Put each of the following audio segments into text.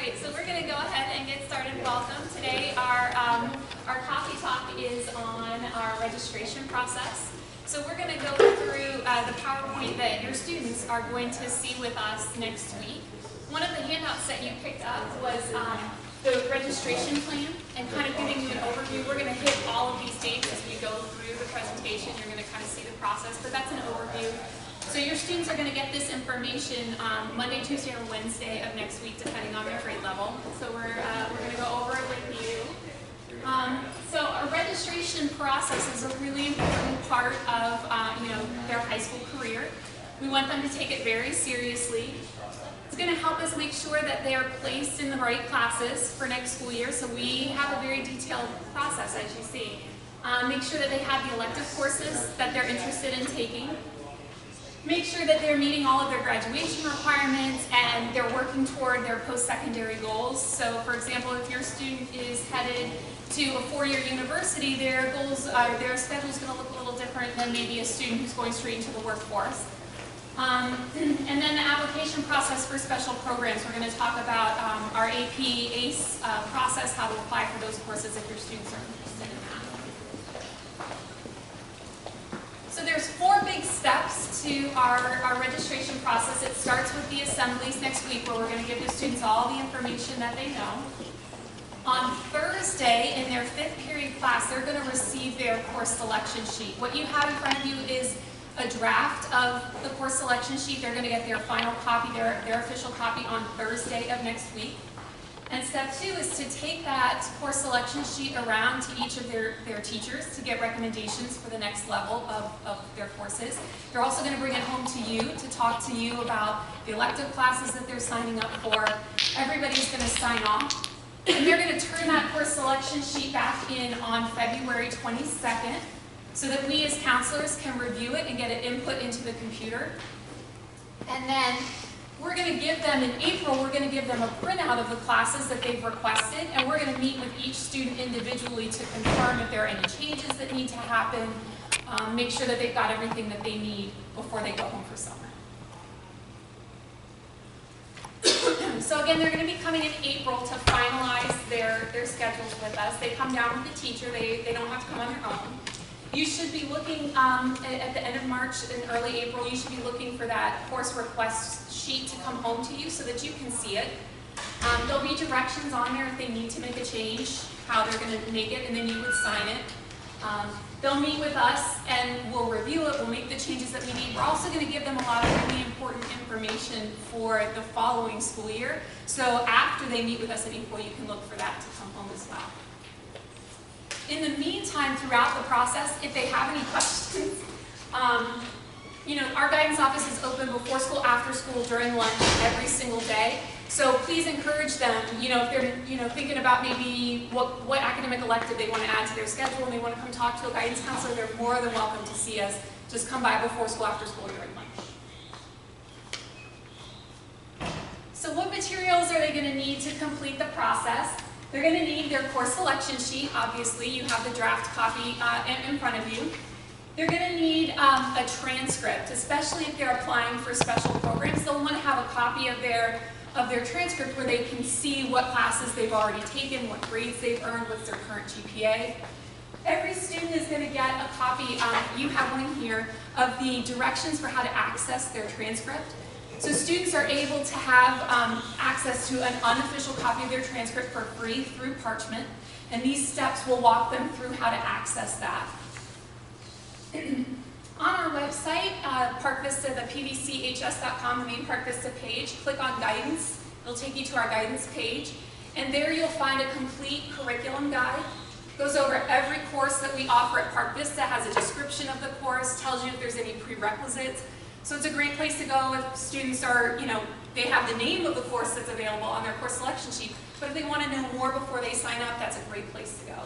right, so we're going to go ahead and get started. Welcome. Today our coffee talk is on our registration process. So we're going to go through the PowerPoint that your students are going to see with us next week. One of the handouts that you picked up was the registration plan and kind of giving you an overview. We're going to hit all of these dates as we go through the presentation. You're going to kind of see the process, but that's an overview. So your students are going to get this information Monday, Tuesday, or Wednesday of next week, depending on their grade level. So we're going to go over it with you. So our registration process is a really important part of their high school career. We want them to take it very seriously. It's going to help us make sure that they are placed in the right classes for next school year. So we have a very detailed process, as you see. Make sure that they have the elective courses that they're interested in taking. Make sure that they're meeting all of their graduation requirements and they're working toward their post-secondary goals. So for example, if your student is headed to a four-year university, their schedule is going to look a little different than maybe a student who's going straight into the workforce. And then the application process for special programs. We're going to talk about our AP ACE process, how to apply for those courses if your students are interested in that. So there's 4 big steps to our registration process. It starts with the assemblies next week, where we're going to give the students all the information that they know. On Thursday, in their 5th period class, they're going to receive their course selection sheet. What you have in front of you is a draft of the course selection sheet. They're going to get their final copy, their official copy, on Thursday of next week. And step 2 is to take that course selection sheet around to each of their teachers to get recommendations for the next level of their courses. They're also going to bring it home to you to talk to you about the elective classes that they're signing up for. Everybody's going to sign off. And they're going to turn that course selection sheet back in on February 22nd so that we as counselors can review it and get it input into the computer. And then we're going to give them, in April, we're going to give them a printout of the classes that they've requested, and we're going to meet with each student individually to confirm if there are any changes that need to happen, make sure that they've got everything that they need before they go home for summer. So again, they're going to be coming in April to finalize their schedules with us. They come down with the teacher. They don't have to come on their own. You should be looking at the end of March and early April, you should be looking for that course request sheet to come home to you so that you can see it. There'll be directions on there if they need to make a change, how they're going to make it, and then you would sign it. They'll meet with us and we'll review it, we'll make the changes that we need. We're also going to give them a lot of really important information for the following school year. So after they meet with us in April, you can look for that to come home as well. In the meantime, throughout the process, if they have any questions, our guidance office is open before school, after school, during lunch, every single day. So please encourage them, if they're thinking about maybe what academic elective they want to add to their schedule and they want to come talk to a guidance counselor, they're more than welcome to see us. Just come by before school, after school, during lunch. So what materials are they going to need to complete the process? They're going to need their course selection sheet. Obviously, you have the draft copy in front of you. They're going to need a transcript, especially if they're applying for special programs. They'll want to have a copy of their transcript where they can see what classes they've already taken, what grades they've earned, what's their current GPA. Every student is going to get a copy, you have one here, of the directions for how to access their transcript. So students are able to have access to an unofficial copy of their transcript for free through Parchment, and these steps will walk them through how to access that. On our website, Park Vista, the pvchs.com, the main Park Vista page, click on Guidance. It'll take you to our guidance page, and there you'll find a complete curriculum guide. It goes over every course that we offer at Park Vista, has a description of the course, tells you if there's any prerequisites. So it's a great place to go if students are, they have the name of the course that's available on their course selection sheet, but if they want to know more before they sign up, that's a great place to go.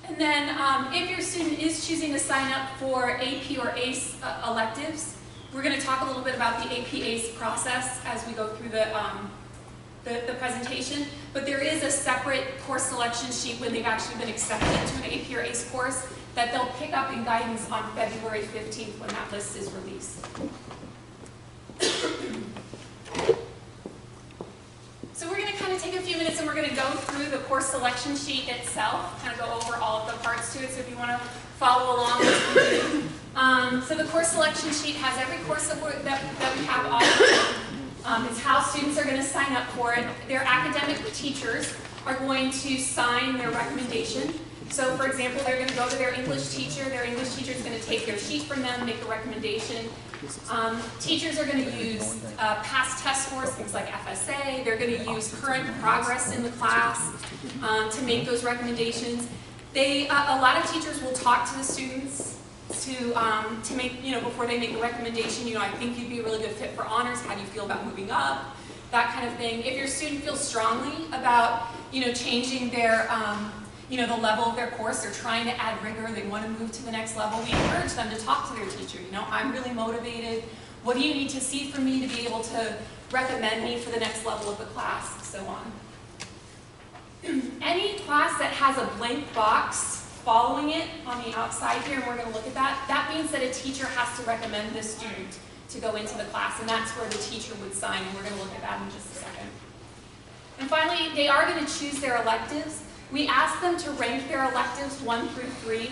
And then if your student is choosing to sign up for AP or ACE electives, we're going to talk a little bit about the AP ACE process as we go through the presentation, but there is a separate course selection sheet when they've actually been accepted to an AP or ACE course that they'll pick up in guidance on February 15th when that list is released. So we're going going to go through the course selection sheet itself, kind of go over all of the parts to it, so if you want to follow along as we do. So the course selection sheet has every course that we have offered. It's how students are going to sign up for it. Their academic teachers are going to sign their recommendation. So for example, they're going to go to their English teacher. Their English teacher is going to take their sheet from them, make a recommendation. Teachers are going to use past test scores, things like FSA. They're going to use current progress in the class to make those recommendations. A lot of teachers will talk to the students to make, before they make a recommendation, I think you'd be a really good fit for honors. How do you feel about moving up? That kind of thing. If your student feels strongly about, changing their the level of their course, they're trying to add rigor, they want to move to the next level, we encourage them to talk to their teacher. I'm really motivated. What do you need to see from me to be able to recommend me for the next level of the class, so on. Any class that has a blank box following it on the outside here, and we're going to look at that, that means that a teacher has to recommend this student to go into the class, and that's where the teacher would sign, and we're going to look at that in just a second. And finally, they are going to choose their electives. We ask them to rank their electives 1 through 3.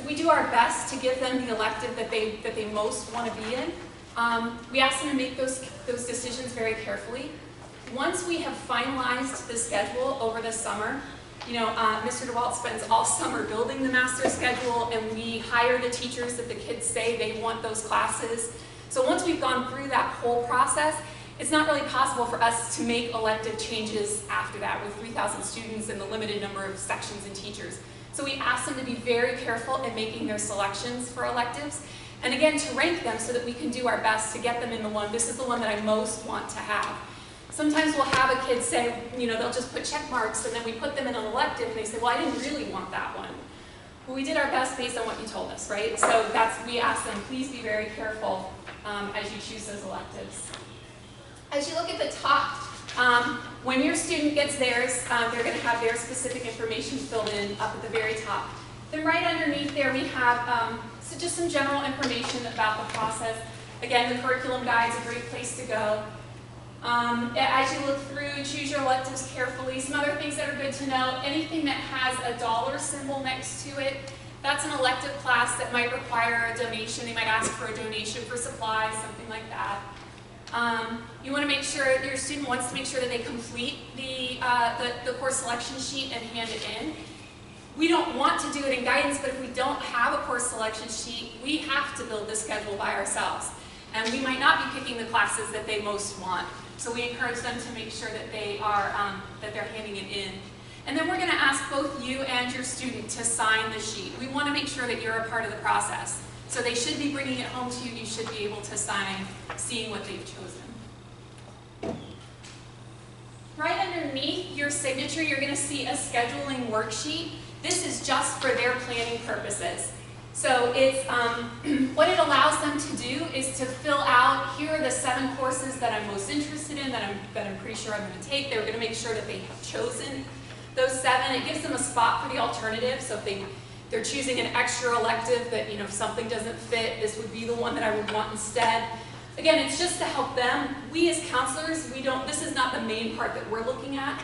We do our best to give them the elective that they most want to be in. We ask them to make those decisions very carefully. Once we have finalized the schedule over the summer, Mr. DeWalt spends all summer building the master schedule, and we hire the teachers that the kids say they want those classes. So once we've gone through that whole process, it's not really possible for us to make elective changes after that with 3,000 students and the limited number of sections and teachers. So we ask them to be very careful in making their selections for electives, and again, to rank them so that we can do our best to get them in the one, this is the one that I most want to have. Sometimes we'll have a kid say, they'll just put check marks, and then we put them in an elective, and they say, well, I didn't really want that one. Well, we did our best based on what you told us, right? So we ask them, please be very careful as you choose those electives. As you look at the top, when your student gets theirs, they're going to have their specific information filled in up at the very top. Then right underneath there we have just some general information about the process. Again, the curriculum guide is a great place to go. As you look through, choose your electives carefully. Some other things that are good to know, anything that has a dollar symbol next to it, that's an elective class that might require a donation. They might ask for a donation for supplies, something like that. You want to make sure, your student wants to make sure that they complete the course selection sheet and hand it in. We don't want to do it in guidance, but if we don't have a course selection sheet, we have to build the schedule by ourselves. And we might not be picking the classes that they most want. So we encourage them to make sure that they're handing it in. And then we're going to ask both you and your student to sign the sheet. We want to make sure that you're a part of the process. So they should be bringing it home to you. You should be able to sign, seeing what they've chosen. Right underneath your signature, you're going to see a scheduling worksheet. This is just for their planning purposes. So it's, what it allows them to do is to fill out, here are the 7 courses that I'm most interested in, that I'm pretty sure I'm going to take. They're going to make sure that they have chosen those 7. It gives them a spot for the alternative. So if they're choosing an extra elective that, if something doesn't fit, this would be the one that I would want instead. Again, it's just to help them. We as counselors, this is not the main part that we're looking at.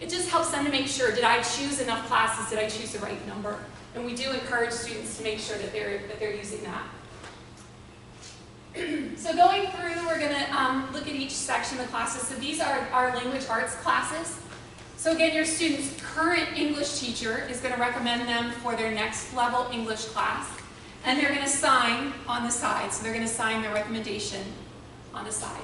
It just helps them to make sure, did I choose enough classes? Did I choose the right number? And we do encourage students to make sure that they're using that. So going through, we're going to look at each section of the classes. So these are our language arts classes. So again, your student's current English teacher is going to recommend them for their next level English class. And they're going to sign on the side. So they're going to sign their recommendation on the side.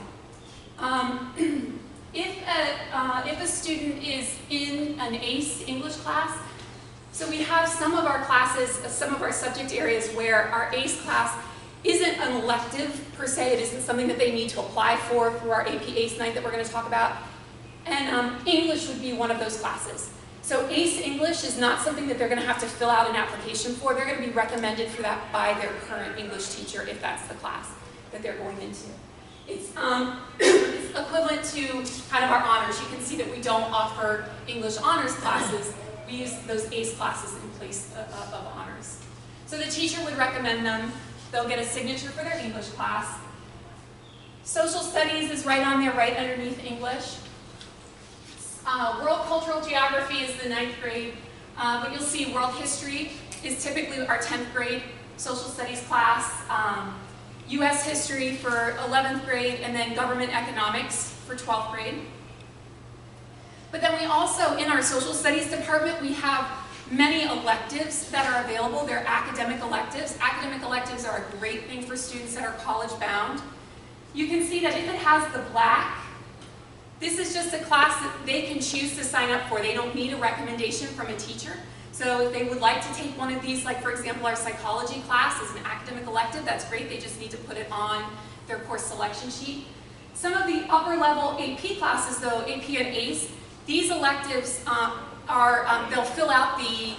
If a student is in an ACE English class, so we have some of our classes, some of our subject areas where our ACE class isn't an elective per se. It isn't something that they need to apply for through our AP ACE night that we're going to talk about. And English would be one of those classes. So ACE English is not something that they're going to have to fill out an application for. They're going to be recommended for that by their current English teacher if that's the class that they're going into. It's equivalent to kind of our honors. You can see that we don't offer English honors classes. We use those ACE classes in place of honors. So the teacher would recommend them. They'll get a signature for their English class. Social studies is right on there, right underneath English. World Cultural Geography is the 9th grade, but you'll see World History is typically our 10th grade social studies class, U.S. History for 11th grade, and then Government Economics for 12th grade. But then we also, in our social studies department, we have many electives that are available. They're academic electives. Academic electives are a great thing for students that are college bound. You can see that if it has the black, this is just a class that they can choose to sign up for. They don't need a recommendation from a teacher. So if they would like to take one of these, like for example our psychology class is an academic elective, that's great. They just need to put it on their course selection sheet. Some of the upper level AP classes though, AP and ACE, these electives they'll fill out the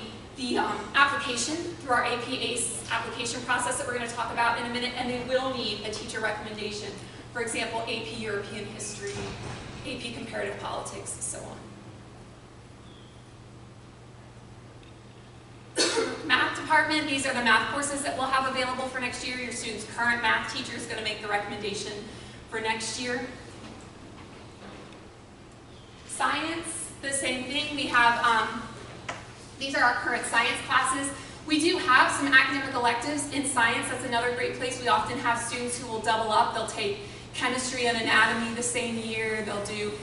application through our AP ACE application process that we're going to talk about in a minute, and they will need a teacher recommendation. For example, AP European History, AP Comparative Politics, and so on. Math department, these are the math courses that we'll have available for next year. Your student's current math teacher is going to make the recommendation for next year. Science, the same thing. We have, these are our current science classes. We do have some academic electives in science. That's another great place. We often have students who will double up. They'll take chemistry and anatomy the same year. They'll do,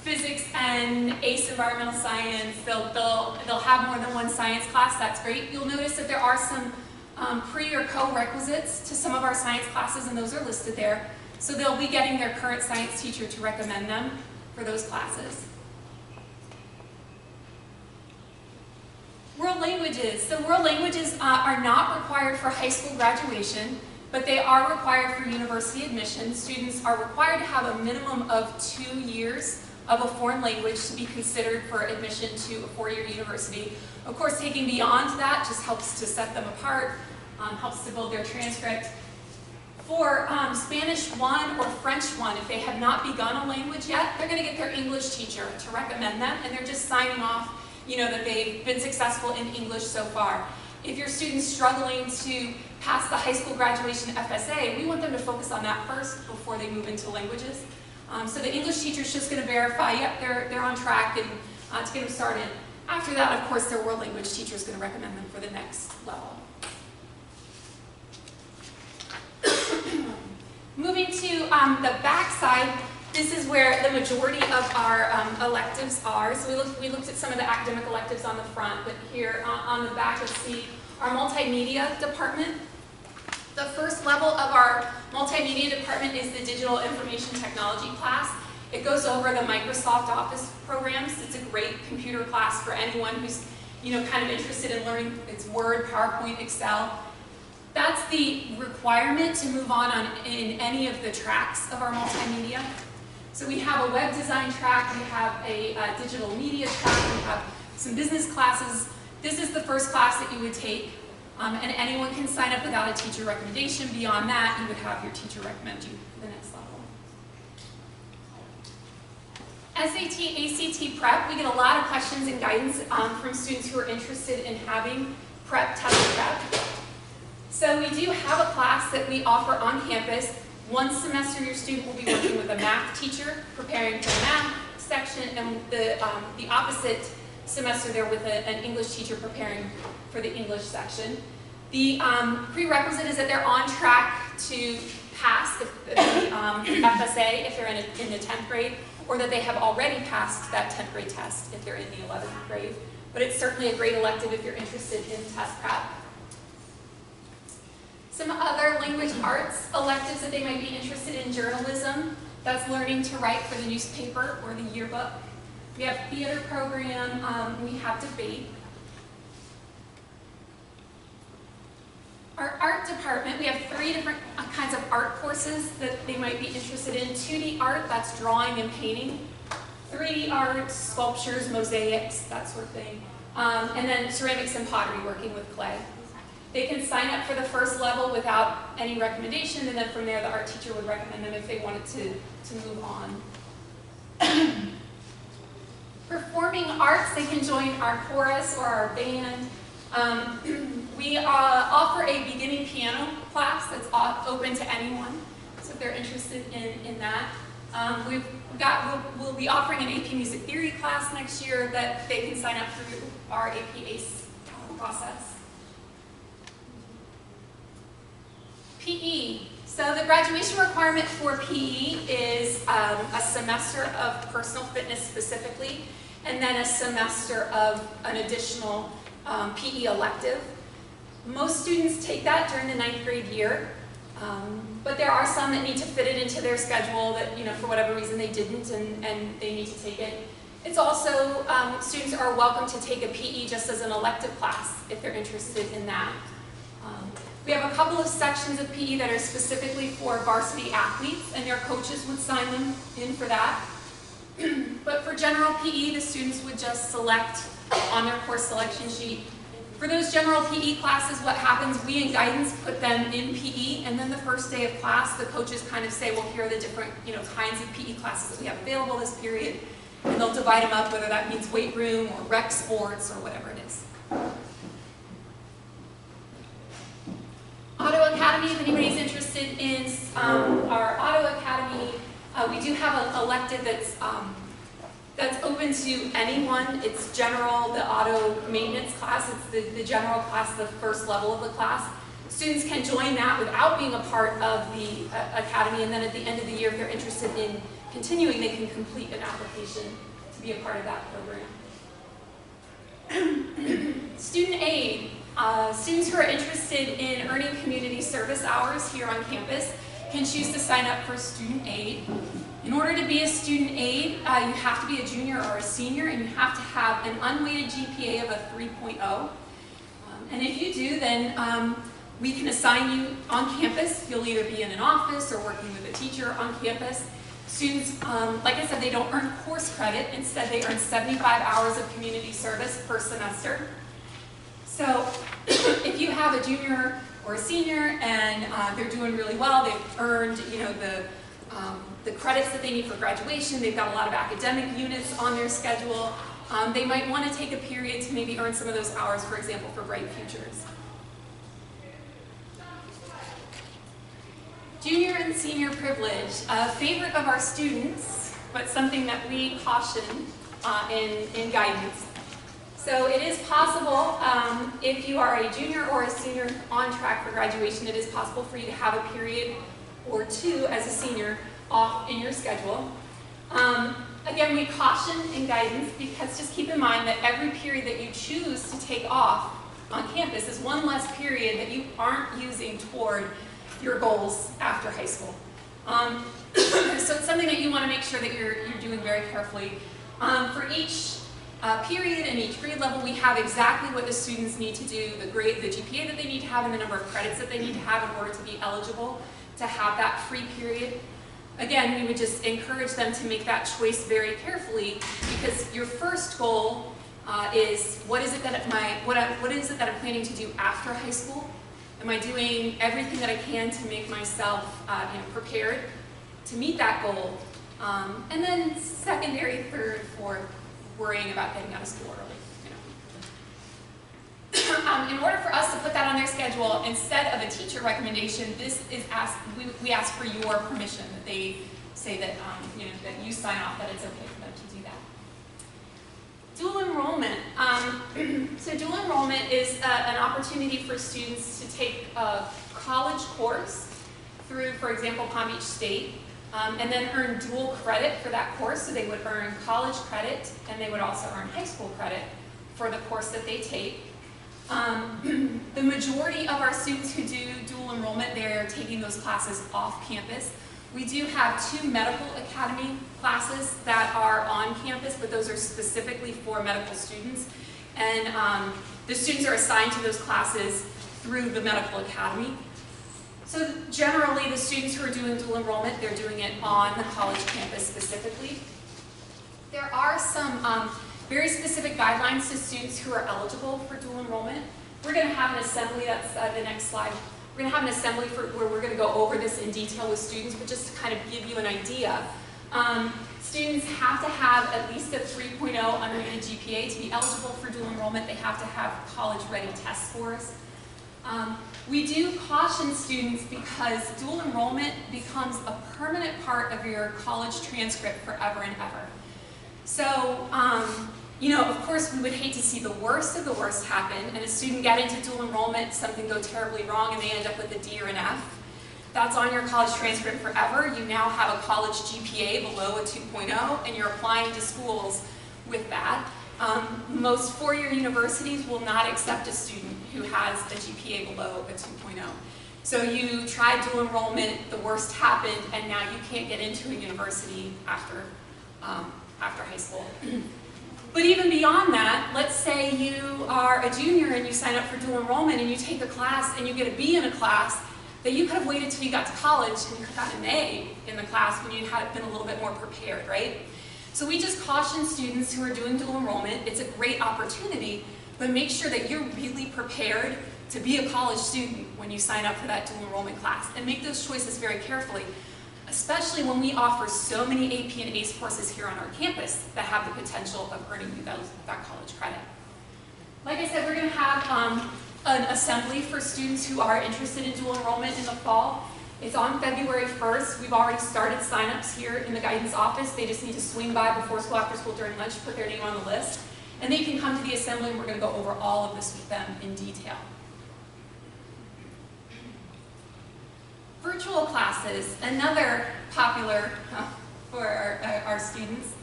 physics and ACE environmental science. They'll have more than one science class. That's great. You'll notice that there are some pre or co-requisites to some of our science classes, and those are listed there. So they'll be getting their current science teacher to recommend them for those classes. World languages. So world languages are not required for high school graduation, but they are required for university admission. Students are required to have a minimum of 2 years of a foreign language to be considered for admission to a four-year university. Of course, taking beyond that just helps to set them apart, helps to build their transcript. For Spanish 1 or French 1, if they have not begun a language yet, they're going to get their English teacher to recommend them, and they're just signing off, that they've been successful in English so far. If your student's struggling to pass the high school graduation FSA, we want them to focus on that first before they move into languages. So the English teacher's just going to verify, yep, they're on track, and to get them started. After that, of course, their world language teacher is going to recommend them for the next level. Moving to the back side, this is where the majority of our electives are. So we looked at some of the academic electives on the front, but here on the back you'll see our multimedia department. The first level of our multimedia department is the digital information technology class. It goes over the Microsoft Office programs. It's a great computer class for anyone who's kind of interested in learning its Word, PowerPoint, Excel. That's the requirement to move on in any of the tracks of our multimedia. So we have a web design track, we have a digital media track, we have some business classes. This is the first class that you would take. And anyone can sign up without a teacher recommendation. Beyond that, you would have your teacher recommend you for the next level. SAT, ACT prep, we get a lot of questions and guidance from students who are interested in having prep, test prep. So we do have a class that we offer on campus. One semester your student will be working with a math teacher, preparing for the math section, and the opposite semester they're with an English teacher preparing for the English section. The prerequisite is that they're on track to pass the FSA if they're in the 10th grade, or that they have already passed that 10th grade test if they're in the 11th grade. But it's certainly a great elective if you're interested in test prep. Some other language arts electives that they might be interested in: journalism, that's learning to write for the newspaper or the yearbook. We have theater program, we have debate. Our art department, we have 3 different kinds of art courses that they might be interested in. 2D art, that's drawing and painting. 3D art, sculptures, mosaics, that sort of thing. And then ceramics and pottery, working with clay. They can sign up for the first level without any recommendation, and then from there the art teacher would recommend them if they wanted to move on. Performing arts, they can join our chorus or our band. We offer a beginning piano class that's open to anyone, so if they're interested in that. We'll be offering an AP Music Theory class next year that they can sign up through our AP ACE process. PE. So the graduation requirement for PE is a semester of personal fitness specifically, and then a semester of an additional PE elective. Most students take that during the 9th grade year, but there are some that need to fit it into their schedule that, for whatever reason they didn't, and they need to take it. It's also, students are welcome to take a PE just as an elective class if they're interested in that. We have a couple of sections of PE that are specifically for varsity athletes, and their coaches would sign them in for that. But for general PE, the students would just select on their course selection sheet. For those general PE classes, what happens, we in guidance put them in PE, and then the first day of class, the coaches kind of say, well, here are the different kinds of PE classes that we have available this period, and they'll divide them up, whether that means weight room or rec sports or whatever it is. Auto Academy, if anybody's interested in our Auto Academy, we do have an elective that's open to anyone. It's general, the auto maintenance class. It's the general class, the first level of the class. Students can join that without being a part of the academy, and then at the end of the year, if they're interested in continuing, they can complete an application to be a part of that program. Student Aide. Students who are interested in earning community service hours here on campus can choose to sign up for Student Aide. In order to be a Student Aide, you have to be a junior or a senior, and you have to have an unweighted GPA of a 3.0. And if you do, then we can assign you on campus. You'll either be in an office or working with a teacher on campus. Students, like I said, they don't earn course credit. Instead, they earn 75 hours of community service per semester. So if you have a junior or a senior and they're doing really well, they've earned the credits that they need for graduation, they've got a lot of academic units on their schedule, they might want to take a period to maybe earn some of those hours, for example, for Bright Futures. Junior and senior privilege, a favorite of our students, but something that we caution in guidance. So it is possible, if you are a junior or a senior on track for graduation, it is possible for you to have a period or two as a senior off in your schedule. Again, we caution in guidance because just keep in mind that every period that you choose to take off on campus is one less period that you aren't using toward your goals after high school. So it's something that you want to make sure that you're doing very carefully. For each period and each grade level, we have exactly what the students need to do, the grade, the GPA that they need to have, and the number of credits that they need to have in order to be eligible to have that free period. Again, we would just encourage them to make that choice very carefully, because your first goal is what is it that I'm planning to do after high school? Am I doing everything that I can to make myself prepared to meet that goal? And then secondary, third, fourth, worrying about getting out of school early. In order for us to put that on their schedule, instead of a teacher recommendation, this is we ask for your permission, that they say that that you sign off that it's okay for them to do that. Dual enrollment. So dual enrollment is an opportunity for students to take a college course through, for example, Palm Beach State, and then earn dual credit for that course. So they would earn college credit, and they would also earn high school credit for the course that they take. The majority of our students who do dual enrollment, they're taking those classes off campus. We do have 2 medical academy classes that are on campus, but those are specifically for medical students. And the students are assigned to those classes through the medical academy. So generally, the students who are doing dual enrollment, they're doing it on the college campus specifically. There are some very specific guidelines to students who are eligible for dual enrollment. We're going to have an assembly, that's the next slide. We're going to have an assembly where we're going to go over this in detail with students, but just to kind of give you an idea. Students have to have at least a 3.0 unrated GPA to be eligible for dual enrollment. They have to have college-ready test scores. We do caution students because dual enrollment becomes a permanent part of your college transcript forever and ever. So, you know, of course we would hate to see the worst of the worst happen and a student get into dual enrollment, something go terribly wrong and they end up with a D or an F. That's on your college transcript forever. You now have a college GPA below a 2.0 and you're applying to schools with that. Most four-year universities will not accept a student who has a GPA below a 2.0. So you tried dual enrollment, the worst happened, and now you can't get into a university after high school. But even beyond that, let's say you are a junior and you sign up for dual enrollment and you take a class and you get a B in a class that you could have waited till you got to college and you could have gotten an A in the class when you had been a little bit more prepared, right? So we just caution students who are doing dual enrollment, it's a great opportunity, but make sure that you're really prepared to be a college student when you sign up for that dual enrollment class, and make those choices very carefully, especially when we offer so many AP and ACE courses here on our campus that have the potential of earning you that college credit. Like I said, we're going to have an assembly for students who are interested in dual enrollment in the fall. It's on February 1st. We've already started signups here in the guidance office. They just need to swing by before school, after school, during lunch, put their name on the list. And they can come to the assembly and we're going to go over all of this with them in detail. Virtual classes, another popular for our students.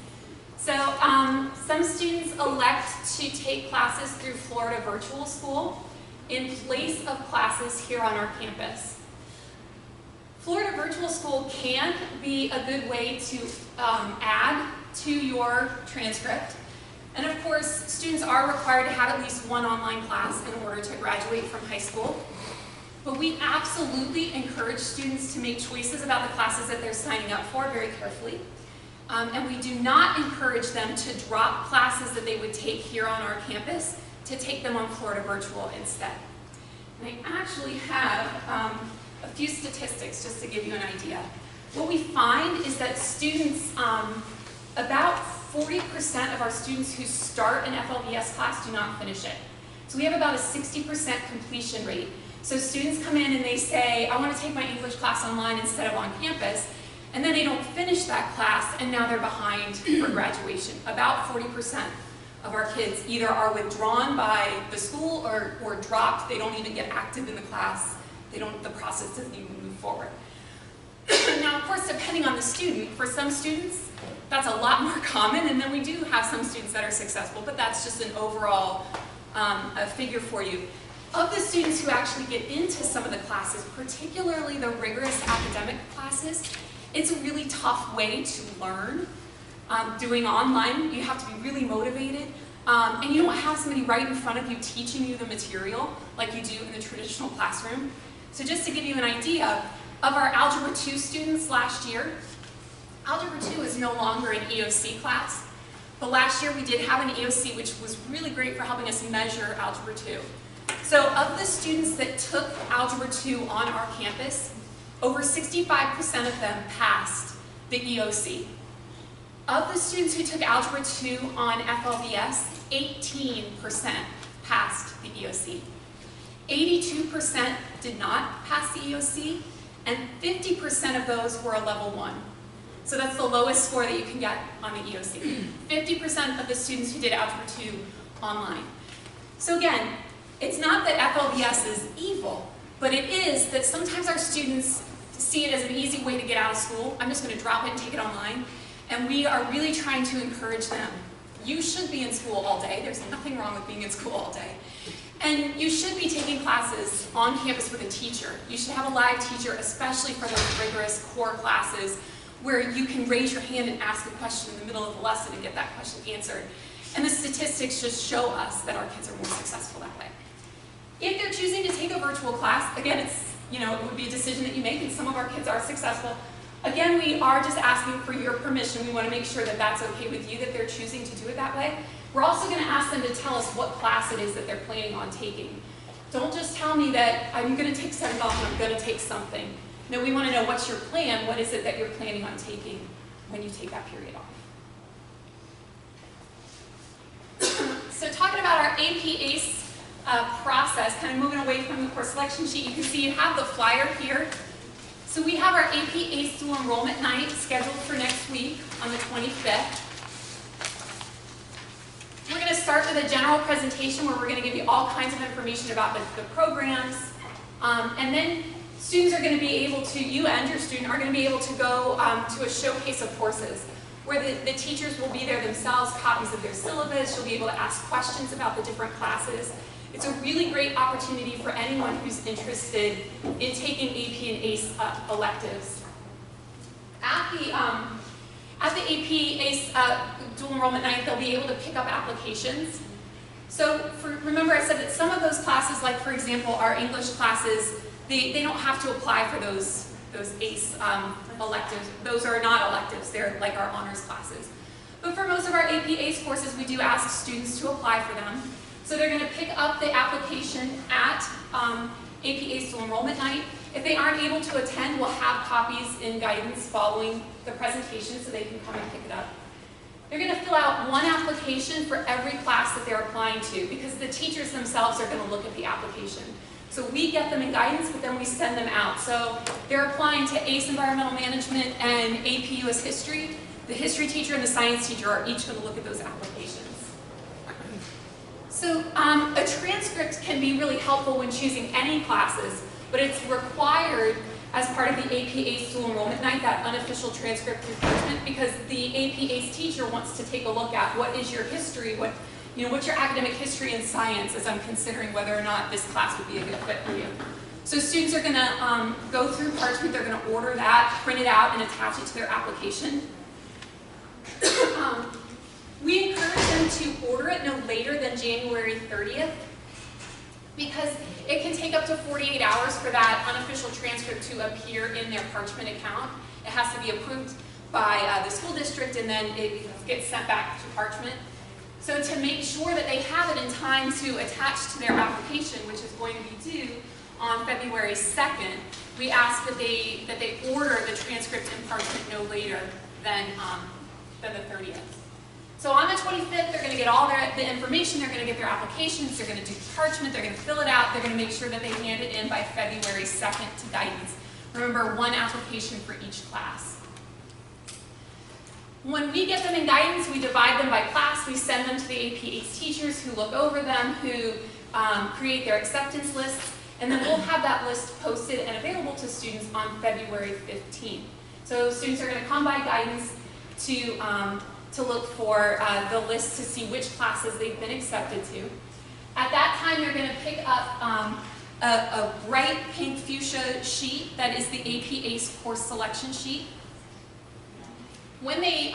So some students elect to take classes through Florida Virtual School in place of classes here on our campus. Florida Virtual School can be a good way to add to your transcript. And of course, students are required to have at least one online class in order to graduate from high school. But we absolutely encourage students to make choices about the classes that they're signing up for very carefully. And we do not encourage them to drop classes that they would take here on our campus to take them on Florida Virtual instead. And I actually have a few statistics just to give you an idea. What we find is that students, about 40% of our students who start an FLVS class do not finish it. So we have about a 60% completion rate. So students come in and they say, I want to take my English class online instead of on campus, and then they don't finish that class and now they're behind for graduation. About 40% of our kids either are withdrawn by the school or dropped. They don't even get active in the class. The process doesn't even move forward. Now, of course, depending on the student, for some students, that's a lot more common, and then we do have some students that are successful, but that's just an overall figure for you. Of the students who actually get into some of the classes, particularly the rigorous academic classes, it's a really tough way to learn. Doing online, you have to be really motivated, and you don't have somebody right in front of you teaching you the material like you do in the traditional classroom. So just to give you an idea, of our Algebra 2 students last year, Algebra 2 is no longer an EOC class, but last year we did have an EOC, which was really great for helping us measure Algebra 2. So of the students that took Algebra 2 on our campus, over 65% of them passed the EOC. Of the students who took Algebra 2 on FLVS, 18% passed the EOC. 82% did not pass the EOC, and 50% of those were a level 1. So that's the lowest score that you can get on the EOC. 50% of the students who did Algebra 2 online. So again, it's not that FLVS is evil, but it is that sometimes our students see it as an easy way to get out of school. I'm just going to drop it and take it online. And we are really trying to encourage them. You should be in school all day. There's nothing wrong with being in school all day. And you should be taking classes on campus with a teacher. You should have a live teacher, especially for those rigorous core classes where you can raise your hand and ask a question in the middle of the lesson and get that question answered. And the statistics just show us that our kids are more successful that way. If they're choosing to take a virtual class, again, it would be a decision that you make, and some of our kids are successful. Again, we are just asking for your permission. We want to make sure that that's okay with you, that they're choosing to do it that way. We're also going to ask them to tell us what class it is that they're planning on taking. Don't just tell me that I'm going to take 7 off and I'm going to take something. No, we want to know what's your plan. What is it that you're planning on taking when you take that period off? So talking about our AP ACE process, kind of moving away from the course selection sheet, you can see you have the flyer here. So we have our AP Aide Dual Enrollment Night scheduled for next week on the 25th. We're going to start with a general presentation where we're going to give you all kinds of information about the programs. And then students are going to be able to, you and your student are going to be able to go to a showcase of courses where the teachers will be there themselves, copies of their syllabus. You'll be able to ask questions about the different classes. It's a really great opportunity for anyone who's interested in taking AP and ACE electives. At the AP ACE Dual Enrollment Night, they'll be able to pick up applications. So remember I said that some of those classes, like for example our English classes, they don't have to apply for those ACE electives. Those are not electives, they're like our honors classes. But for most of our AP ACE courses, we do ask students to apply for them. So they're going to pick up the application at AP ACE Dual Enrollment Night. If they aren't able to attend, we'll have copies in guidance following the presentation so they can come and pick it up. They're going to fill out one application for every class that they're applying to because the teachers themselves are going to look at the application. So we get them in guidance, but then we send them out. So they're applying to ACE Environmental Management and AP US History. The history teacher and the science teacher are each going to look at those applications. So a transcript can be really helpful when choosing any classes, but it's required as part of the AP ACE Dual Enrollment Night, that unofficial transcript through parchment, because the AP ACE teacher wants to take a look at what is your history, what's your academic history and science as I'm considering whether or not this class would be a good fit for you. So students are going to go through parchment, they're going to order that, print it out, and attach it to their application. We encourage them to order it no later than January 30th because it can take up to 48 hours for that unofficial transcript to appear in their parchment account. It has to be approved by the school district and then it gets sent back to parchment. So to make sure that they have it in time to attach to their application, which is going to be due on February 2nd, we ask that they order the transcript in parchment no later than the 30th. So on the 25th, they're going to get all the information, they're going to get their applications, they're going to do parchment, they're going to fill it out, they're going to make sure that they hand it in by February 2nd to guidance. Remember, one application for each class. When we get them in guidance, we divide them by class, we send them to the AP ACE teachers who look over them, who create their acceptance lists, and then we'll have that list posted and available to students on February 15th. So students are going to come by guidance to look for the list to see which classes they've been accepted to. At that time, they're going to pick up a bright pink fuchsia sheet that is the AP ACE course selection sheet. When they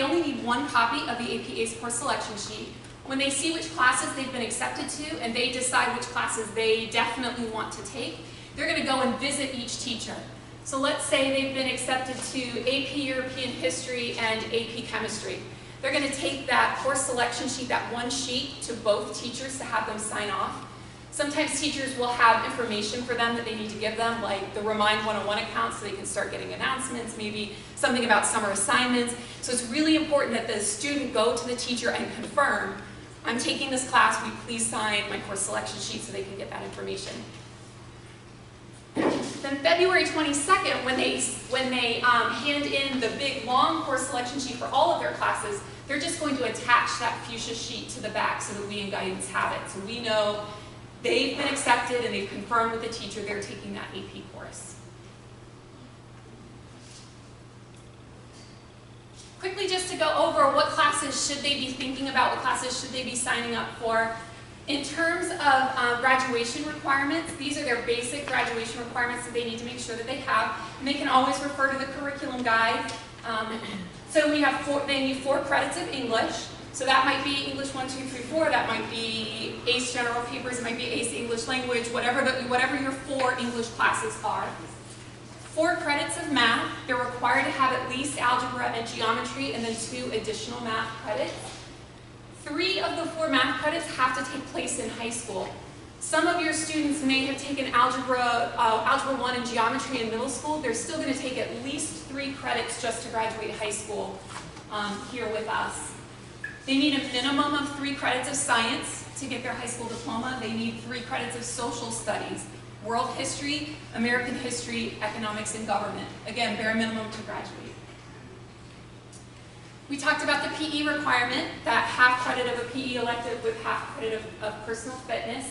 only need one copy of the AP ACE course selection sheet. When they see which classes they've been accepted to and they decide which classes they definitely want to take, they're going to go and visit each teacher. So let's say they've been accepted to AP European History and AP Chemistry. They're going to take that course selection sheet, that one sheet, to both teachers to have them sign off. Sometimes teachers will have information for them that they need to give them, like the Remind 101 account so they can start getting announcements, maybe something about summer assignments. So it's really important that the student go to the teacher and confirm, I'm taking this class, will you please sign my course selection sheet so they can get that information. Then February 22nd, when they hand in the big long course selection sheet for all of their classes, they're just going to attach that fuchsia sheet to the back so that we in guidance have it. So we know they've been accepted and they've confirmed with the teacher they're taking that AP course. Quickly, just to go over what classes should they be thinking about, what classes should they be signing up for. In terms of graduation requirements, these are their basic graduation requirements that they need to make sure that they have. And they can always refer to the curriculum guide. So they need 4 credits of English. So that might be English 1, 2, 3, 4. That might be ACE General Papers. It might be ACE English Language, whatever your 4 English classes are. 4 credits of math. They're required to have at least algebra and geometry and then 2 additional math credits. 3 of the 4 math credits have to take place in high school. Some of your students may have taken Algebra 1 and Geometry in middle school. They're still going to take at least 3 credits just to graduate high school here with us. They need a minimum of 3 credits of science to get their high school diploma, they need 3 credits of social studies, world history, American history, economics, and government. Again, bare minimum to graduate. We talked about the PE requirement, that half credit of a PE elective with half credit of personal fitness.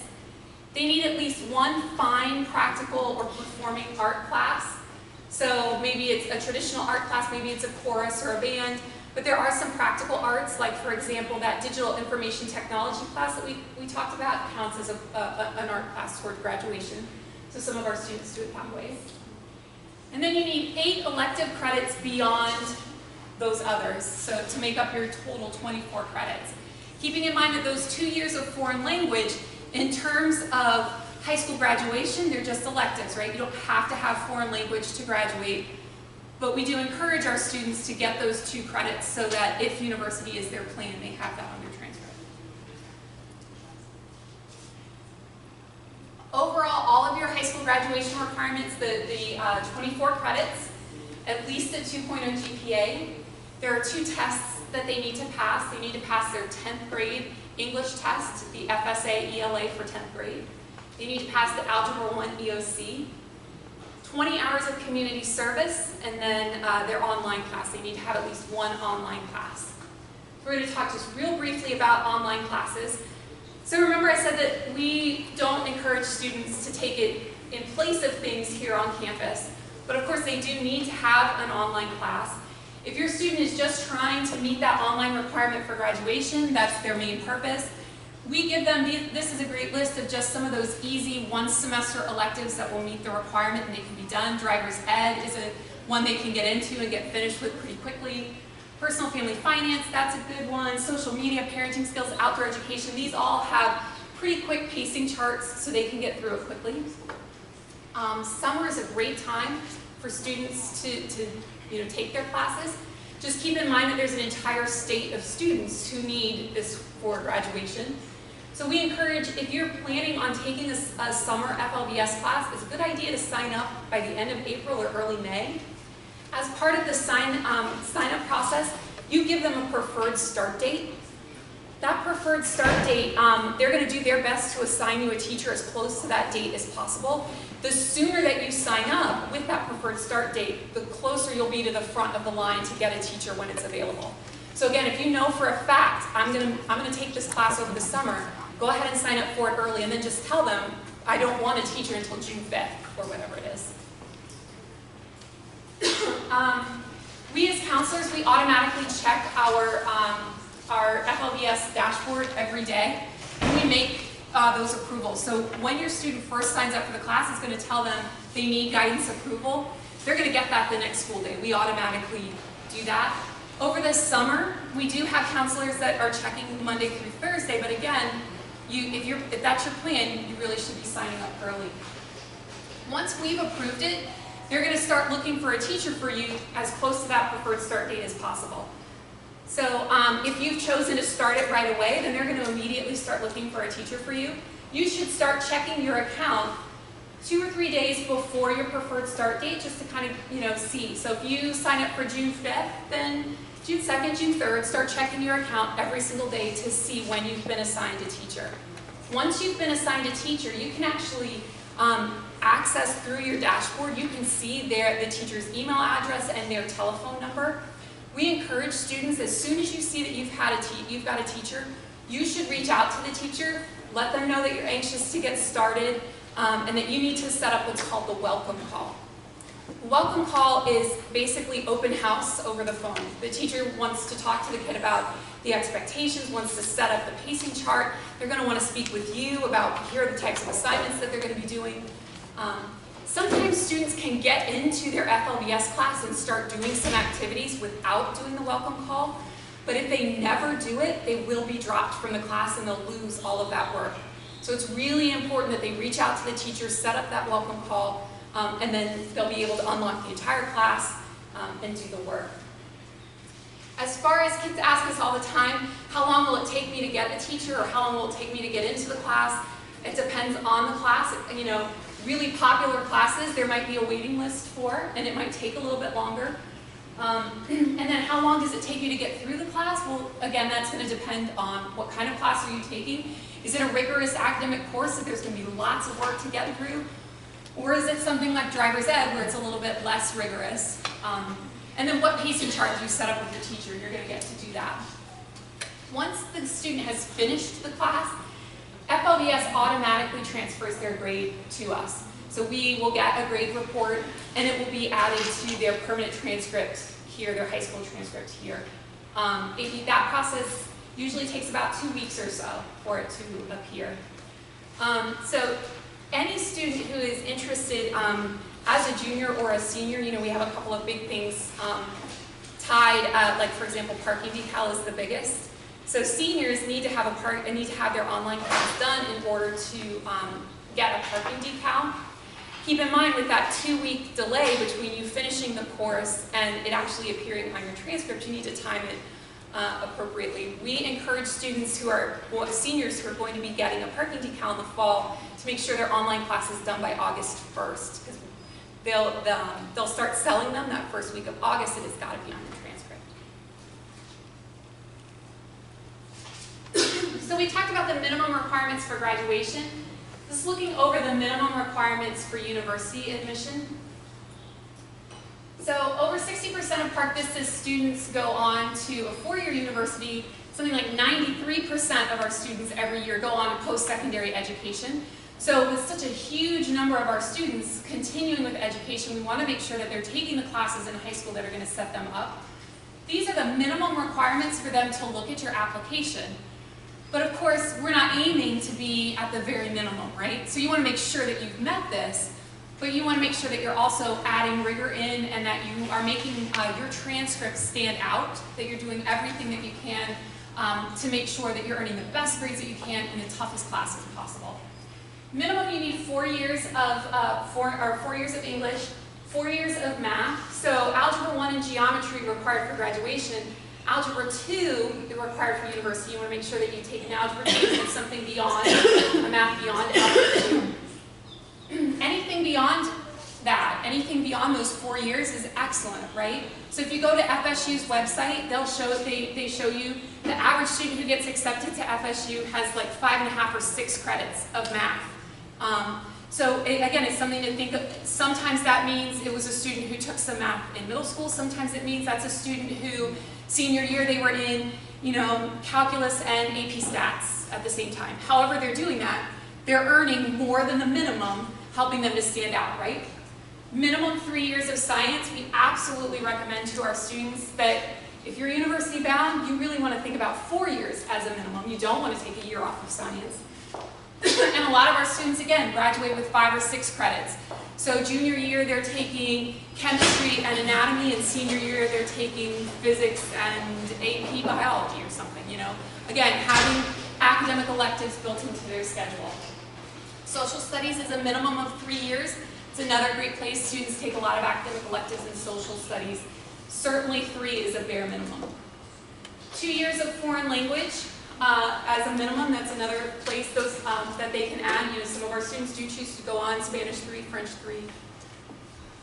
They need at least 1 fine, practical, or performing art class. So maybe it's a traditional art class, maybe it's a chorus or a band, but there are some practical arts, like for example, that digital information technology class that we talked about counts as an art class toward graduation. So some of our students do it that way. And then you need 8 elective credits beyond those others, so to make up your total 24 credits. Keeping in mind that those 2 years of foreign language, in terms of high school graduation, they're just electives, right? You don't have to have foreign language to graduate, but we do encourage our students to get those 2 credits so that if university is their plan, they have that on their transcript. Overall, all of your high school graduation requirements, the 24 credits, at least a 2.0 GPA. There are 2 tests that they need to pass. They need to pass their 10th grade English test, the FSA ELA for 10th grade. They need to pass the Algebra 1 EOC, 20 hours of community service, and then their online class. They need to have at least 1 online class. We're going to talk just real briefly about online classes. So remember I said that we don't encourage students to take it in place of things here on campus, but of course they do need to have an online class. If your student is just trying to meet that online requirement for graduation, that's their main purpose, we give them, this is a great list of just some of those easy 1 semester electives that will meet the requirement and they can be done. Driver's Ed is one they can get into and get finished with pretty quickly. Personal Family Finance, that's a good one. Social media, parenting skills, outdoor education, these all have pretty quick pacing charts so they can get through it quickly. Summer is a great time for students to take their classes. Just keep in mind that there's an entire state of students who need this for graduation. So we encourage, if you're planning on taking a summer FLVS class, it's a good idea to sign up by the end of April or early May. As part of the sign-up process, you give them a preferred start date. That preferred start date, they're going to do their best to assign you a teacher as close to that date as possible. The sooner that you sign up with that preferred start date, the closer you'll be to the front of the line to get a teacher when it's available. So again, if you know for a fact, I'm going to take this class over the summer, go ahead and sign up for it early and then just tell them, I don't want a teacher until June 5th or whatever it is. We as counselors, we automatically check our FLVS dashboard every day, and we make those approvals. So when your student first signs up for the class, it's going to tell them they need guidance approval. They're going to get that the next school day. We automatically do that. Over the summer, we do have counselors that are checking Monday through Thursday, but again, if that's your plan, you really should be signing up early. Once we've approved it, they're going to start looking for a teacher for you as close to that preferred start date as possible. So if you've chosen to start it right away, then they're going to immediately start looking for a teacher for you. You should start checking your account 2 or 3 days before your preferred start date just to kind of, see. So if you sign up for June 5th, then June 2nd, June 3rd, start checking your account every single day to see when you've been assigned a teacher. Once you've been assigned a teacher, you can actually access through your dashboard. You can see the teacher's email address and their telephone number. We encourage students, as soon as you see that you've got a teacher, you should reach out to the teacher, let them know that you're anxious to get started, and that you need to set up what's called the welcome call. The welcome call is basically open house over the phone. The teacher wants to talk to the kid about the expectations, wants to set up the pacing chart. They're going to want to speak with you about, here are the types of assignments that they're going to be doing. Sometimes students can get into their FLVS class and start doing some activities without doing the welcome call, but if they never do it, they will be dropped from the class and they'll lose all of that work. So it's really important that they reach out to the teacher, set up that welcome call, and then they'll be able to unlock the entire class and do the work. As far as kids ask us all the time, how long will it take me to get a teacher, or how long will it take me to get into the class? It depends on the class. Really popular classes, there might be a waiting list for, and it might take a little bit longer. And then how long does it take you to get through the class? Well, again, that's going to depend on what kind of class are you taking. Is it a rigorous academic course that there's going to be lots of work to get through? Or is it something like driver's ed where it's a little bit less rigorous? And then what pacing chart do you set up with your teacher? You're going to get to do that. Once the student has finished the class, FLVS automatically transfers their grade to us. So we will get a grade report and it will be added to their permanent transcript here, their high school transcript here. That process usually takes about 2 weeks or so for it to appear. So any student who is interested as a junior or a senior, we have a couple of big things tied, like for example, parking decal is the biggest. So seniors need to have their online class done in order to get a parking decal. Keep in mind with that 2-week delay between you finishing the course and it actually appearing on your transcript, you need to time it appropriately. We encourage students seniors who are going to be getting a parking decal in the fall to make sure their online class is done by August 1st, because they'll start selling them that first week of August and it's got to be on the transcript. So we talked about the minimum requirements for graduation. This is looking over the minimum requirements for university admission. So over 60% of Park Vista's students go on to a 4-year university. Something like 93% of our students every year go on to post-secondary education. So with such a huge number of our students continuing with education, we want to make sure that they're taking the classes in high school that are going to set them up. These are the minimum requirements for them to look at your application. But of course, we're not aiming to be at the very minimum, right? So you want to make sure that you've met this, but you want to make sure that you're also adding rigor in and that you are making your transcripts stand out, that you're doing everything that you can to make sure that you're earning the best grades that you can in the toughest classes possible. Minimum, you need 4 years of 4 years of English, 4 years of math. So Algebra 1 and Geometry required for graduation. Algebra 2 is required for university. You want to make sure that you take an Algebra 2 and something beyond, a math beyond Algebra 2. Anything beyond that, anything beyond those 4 years is excellent, right? So if you go to FSU's website, they show you the average student who gets accepted to FSU has like 5.5 or 6 credits of math. So again, it's something to think of. Sometimes that means it was a student who took some math in middle school. Sometimes it means that's a student who, senior year, they were in, calculus and AP stats at the same time. However they're doing that, they're earning more than the minimum, helping them to stand out, right? Minimum 3 years of science, we absolutely recommend to our students that if you're university bound, you really want to think about 4 years as a minimum. You don't want to take a year off of science. And a lot of our students, again, graduate with 5 or 6 credits. So junior year, they're taking chemistry and anatomy, and senior year, they're taking physics and AP biology or something, Again, having academic electives built into their schedule. Social studies is a minimum of 3 years. It's another great place. Students take a lot of academic electives in social studies. Certainly 3 is a bare minimum. 2 years of foreign language. As a minimum, that's another place that they can add. Some of our students do choose to go on Spanish 3, French 3.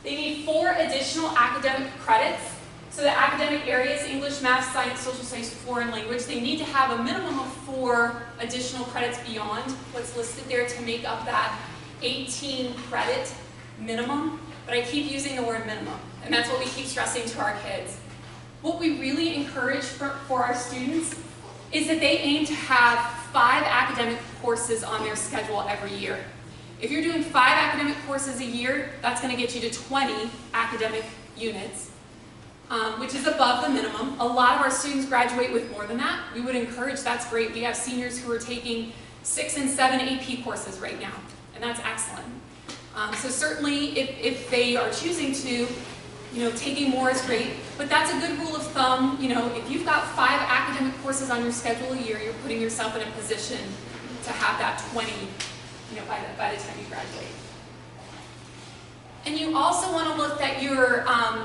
They need 4 additional academic credits. So the academic areas, English, math, science, social studies, foreign language, they need to have a minimum of 4 additional credits beyond what's listed there to make up that 18 credit minimum. But I keep using the word minimum, and that's what we keep stressing to our kids. What we really encourage for our students is that they aim to have 5 academic courses on their schedule every year. If you're doing 5 academic courses a year, that's going to get you to 20 academic units, which is above the minimum. A lot of our students graduate with more than that. We would encourage, that's great. We have seniors who are taking 6 and 7 AP courses right now, and that's excellent. So certainly, if they are choosing to, taking more is great, but that's a good rule of thumb. If you've got 5 academic courses on your schedule a year, you're putting yourself in a position to have that 20, by the time you graduate. And you also want to look that you're,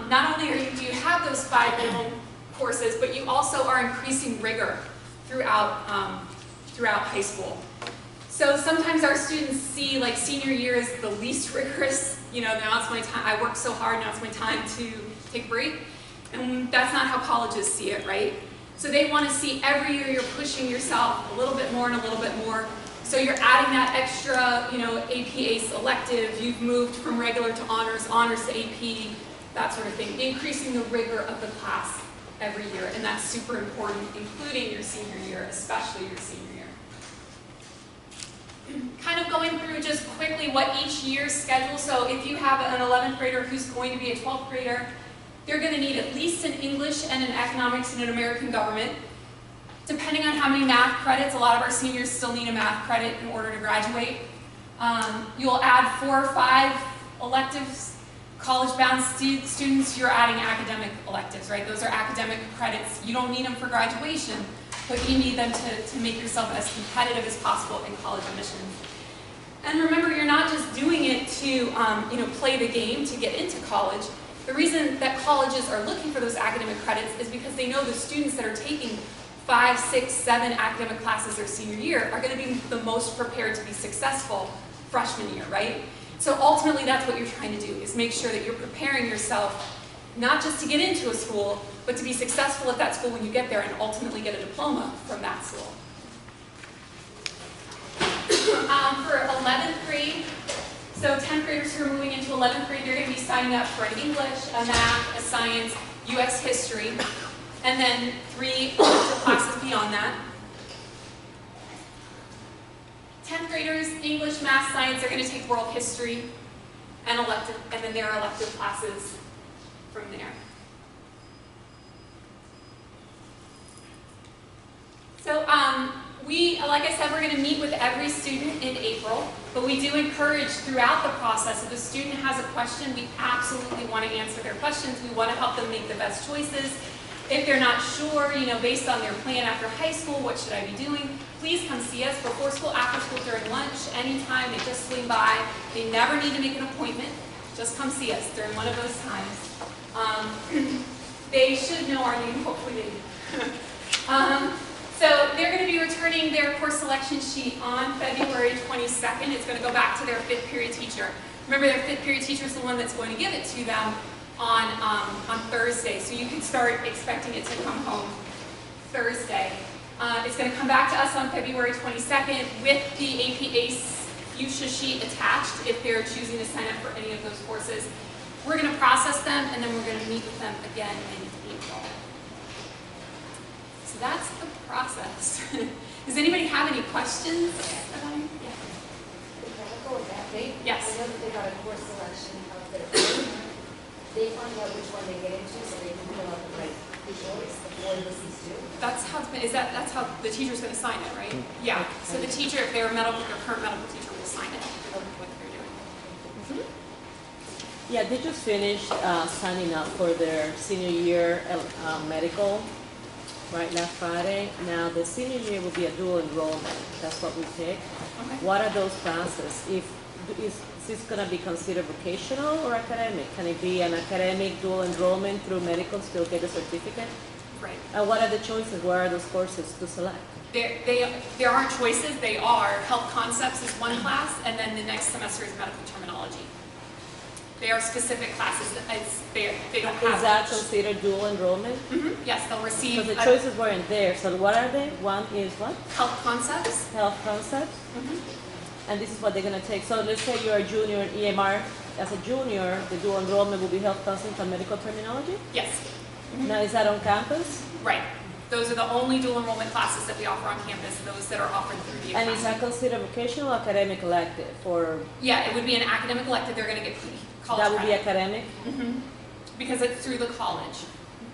not only do you have those 5 minimum courses, but you also are increasing rigor throughout high school. So sometimes our students see like senior year as the least rigorous. Now it's my time, I worked so hard, now it's my time to take a break. And that's not how colleges see it, right? So they want to see every year you're pushing yourself a little bit more and a little bit more. So you're adding that extra, AP ACE elective, you've moved from regular to honors, honors to AP, that sort of thing, increasing the rigor of the class every year, and that's super important, including your senior year, especially your senior year. Kind of going through just quickly what each year's schedule, so if you have an 11th grader who's going to be a 12th grader, they're going to need at least an English and an economics and an American government. Depending on how many math credits, a lot of our seniors still need a math credit in order to graduate. You'll add 4 or 5 electives. College-bound students, you're adding academic electives, right? Those are academic credits. You don't need them for graduation, but you need them to make yourself as competitive as possible in college admissions. And remember, you're not just doing it to play the game to get into college. The reason that colleges are looking for those academic credits is because they know the students that are taking 5, 6, 7 academic classes their senior year are going to be the most prepared to be successful freshman year, right? So ultimately that's what you're trying to do, is make sure that you're preparing yourself not just to get into a school, but to be successful at that school when you get there and ultimately get a diploma from that school. For 11th grade, so 10th graders who are moving into 11th grade, they're going to be signing up for an English, a math, a science, US history, and then 3 elective classes beyond that. 10th graders, English, math, science, they're going to take world history and then their elective classes from there. So like I said, we're going to meet with every student in April, but we do encourage throughout the process, if a student has a question, we absolutely want to answer their questions. We want to help them make the best choices. If they're not sure, based on their plan after high school, what should I be doing? Please come see us before school, after school, during lunch, anytime. They just swing by. They never need to make an appointment. Just come see us during one of those times. They should know our name, hopefully they do. So they're going to be returning their course selection sheet on February 22nd. It's going to go back to their 5th period teacher. Remember, their 5th period teacher is the one that's going to give it to them on Thursday, so you can start expecting it to come home Thursday. It's going to come back to us on February 22nd with the AP ACE fuchsia sheet attached if they're choosing to sign up for any of those courses. We're going to process them, and then we're going to meet with them again in April. So that's the process. Does anybody have any questions about it? Yeah. Can I go with that? Yes. I know that they got a course selection of their own. They find out which one they get into so they can fill out the right choice before this is due. That's how it's been, that's how the teacher's going to sign it, right? Yeah. So the teacher, if they're their current medical teacher, will sign it what they're doing. Yeah, they just finished signing up for their senior year medical, right, last Friday. Now the senior year will be a dual enrollment. That's what we pick. Okay. What are those classes? Is this going to be considered vocational or academic? Can it be an academic dual enrollment through medical, still get a certificate? Right. And what are the choices? What are those courses to select? There aren't choices. They are health concepts is one class, and then the next semester is medical terminology. They are specific classes. They don't have. Is that considered dual enrollment? Mm-hmm. Yes, they'll receive. Because the choices weren't there. So what are they? One is what? Health concepts. Health concepts. And this is what they're going to take. So let's say you're a junior in EMR. As a junior, the dual enrollment will be health concepts and medical terminology? Yes. Now, is that on campus? Right. Those are the only dual enrollment classes that we offer on campus, those that are offered through the And is that considered vocational or academic elective? Or yeah, it would be an academic elective. They're going to get college that would be credit. academic? Because it's through the college.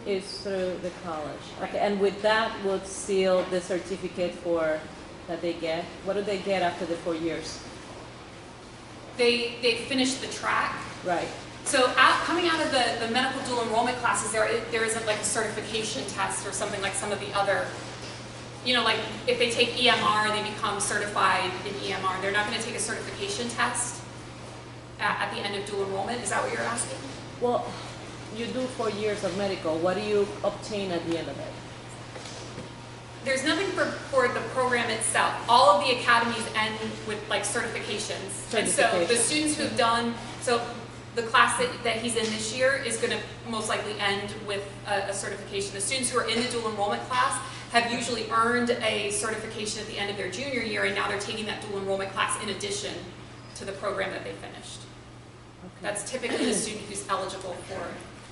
It's through the college. Okay, and with that would seal the certificate for that they get. What do they get after the 4 years? They finish the track. Right. So coming out of the medical dual enrollment classes, there isn't like a certification test or something like some of the other, like if they take EMR and they become certified in EMR, they're not going to take a certification test at the end of dual enrollment. Is that what you're asking? Well, you do 4 years of medical. What do you obtain at the end of it? There's nothing for the program itself. All of the academies end with like certifications. And so the students who've done, so the class that he's in this year is going to most likely end with a certification. The students who are in the dual enrollment class have usually earned a certification at the end of their junior year, and now they're taking that dual enrollment class in addition to the program that they finished. Okay. That's typically the student who's eligible for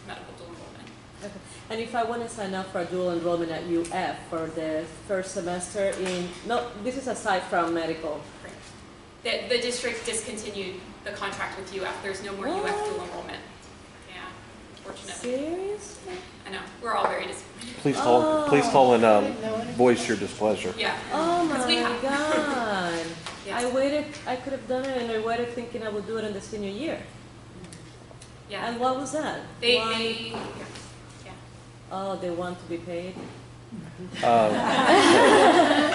medical dual enrollment. Okay. And if I want to sign up for a dual enrollment at UF for the first semester in, no, this is aside from medical. The district discontinued the contract with UF. There's no more UF dual enrollment. Yeah, unfortunately. Seriously? I know. We're all very disappointed. Please call and voice your displeasure. Yeah. Oh 'Cause my we have- God. Yeah. I could have done it, and I waited thinking I would do it in the senior year. Yeah. And what was that? They Why? yeah. Oh, they want to be paid?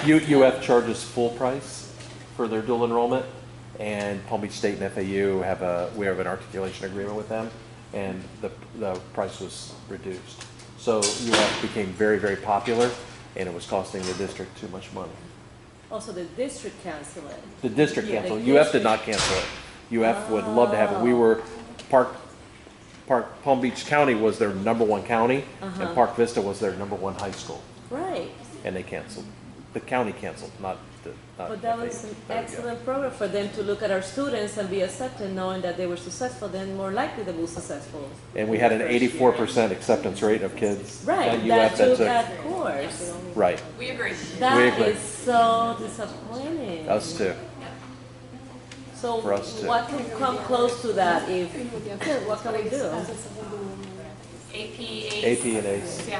UF charges full price for their dual enrollment, and Palm Beach State and FAU have an articulation agreement with them, and the price was reduced. So UF became very, very popular, and it was costing the district too much money. Also, the district canceled it. The district Yeah, canceled. the UF did not cancel it. UF would love to have it. We were Palm Beach County was their #1 county, and Park Vista was their #1 high school, Right. and they canceled. The county canceled, not But that was an excellent program for them to look at our students and be accepted, knowing that they were successful, then more likely they will be successful. And we had an 84% acceptance rate of kids Right, at that UF. took That's that course. right. We agree. That agree. is so disappointing. Us too. So for us too. what can come close to that if, what can we do? AP, ACE. AP and ACE. Yeah.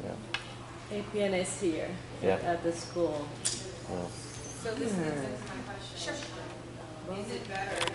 Yeah. AP and S here Yeah. at the school. Yeah. So this leads into my question. Sure. Is it better